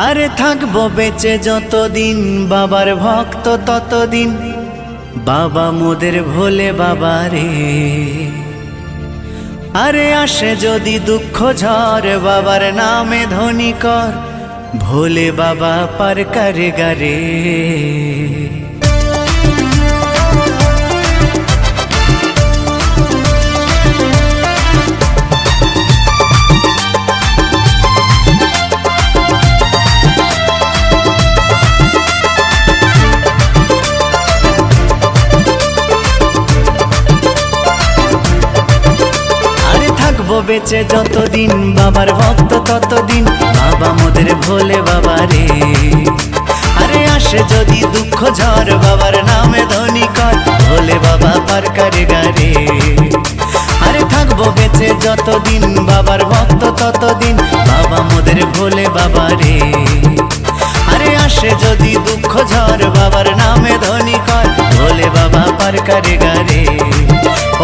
আরে থাকবো বেঁচে যতদিন বাবার ভক্ত ততদিন, বাবা মোদের ভোলে বাবা রে। আরে আসে যদি দুঃখ ঝড় বাবার নামে ধ্বনি কর, ভোলে বাবা পার করে গারে। বেঁচে যতদিন বাবার ভক্ত ততদিন, বাবা মোদের ভোলে বাবা রে। আরে আসে যদি দুঃখ ঝড় বাবার নামে ধ্বনি কর, ভোলে বাবা পার করে গারে। আরে থাকবো বেঁচে যতদিন বাবার ভক্ত ততদিন, বাবা মোদের ভোলে বাবা রে। আরে আসে যদি দুঃখ ঝড় বাবার নামে ধ্বনি কর, ভোলে বাবা পার করে গারে।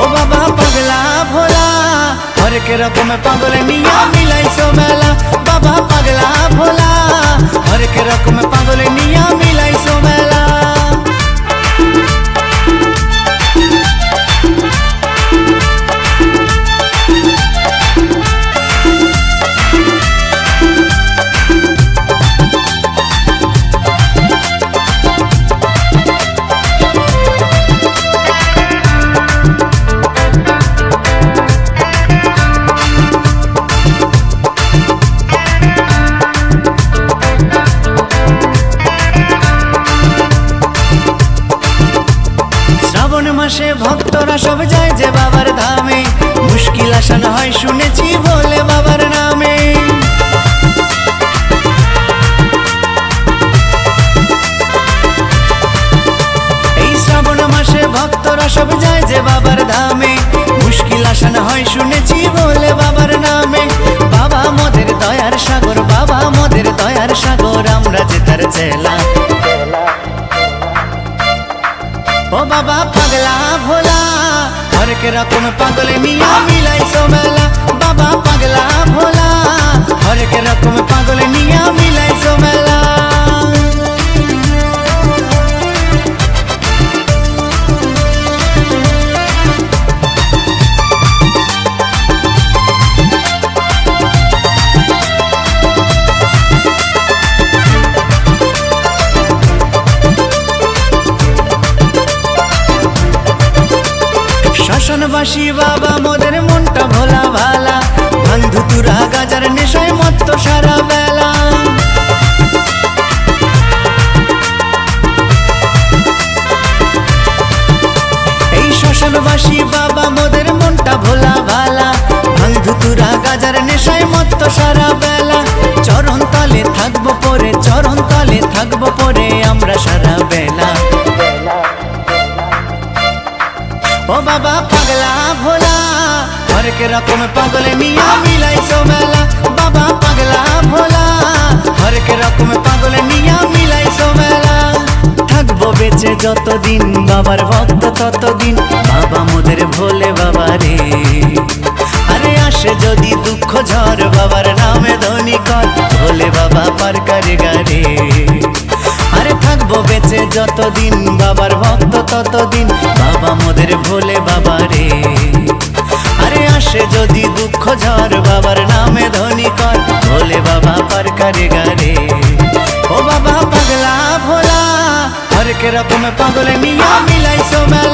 ও বাবা পাগলা ভোলা হরেক রকম পাগল নিয়া মিলাইছো মেলা, বাবা পাগলা ভোলা হরেক রকম পাগল নিয়া মিলাইছো মেলা। মাসে ভক্তরা সব যায় যে বাবার ধামে, মুশকিল আসান হয় শুনেছি ভোলে বাবার নামে। এই শ্রাবণ মাসে ভক্তরা সব যায় যে বাবার ধামে, মুশকিল আসান হয় শুনেছি ভোলে বাবার নামে। বাবা মোদের দয়ার সাগর, বাবা মোদের দয়ার সাগর, আমরা যে তার চেলা। ও বাবা পাগলা ভোলা হরেক রকম পাগল নিয়া মিলাইছো মেলা, বাবা পাগলা ভোলা হরেক রকম পাগল নিয়া মিলাইছো মেলা। শ্মশানবাসী বাবা মোদের মনটা ভোলা ভালা, ভাঙ ধুতুরা গাজার নেশায় মত্ত সারা বেলা। এই শ্মশানবাসী বাবা মোদের মনটা ভোলা ভালা, ভাঙ ধুতুরা গাজার নেশায় মত্ত সারা বেলা। চরণ তলে থাকবো পরে, চরণ তলে থাকবো পরে আমরা সারা বেলা। ও বাবা পাগলা ভোলা হরেক রকম পাগল নিয়া মিলাইছো মেলা, বাবা পাগলা ভোলা হরেক রকম পাগল নিয়া মিলাইছো মেলা। থাকবো বেঁচে যতদিন বাবার ভক্ত ততদিন, বাবা মোদের ভোলে বাবা রে। আরে আসে যদি দুঃখ ঝড় বাবার নামে ধ্বনি কর, ভোলে বাবা পার করে গারে। আরে থাকবো বেঁচে যতদিন বাবার ভক্ত ততদিন, বাবা মোদের ভোলে বাবা রে। আরে আসে যদি দুঃখ ঝড় বাবার নামে ধ্বনি কর, ভোলে বাবা পার করে গারে। ও বাবা পাগলা ভোলা হরেক রকম পাগল নিয়া মিলাইছো মেলা।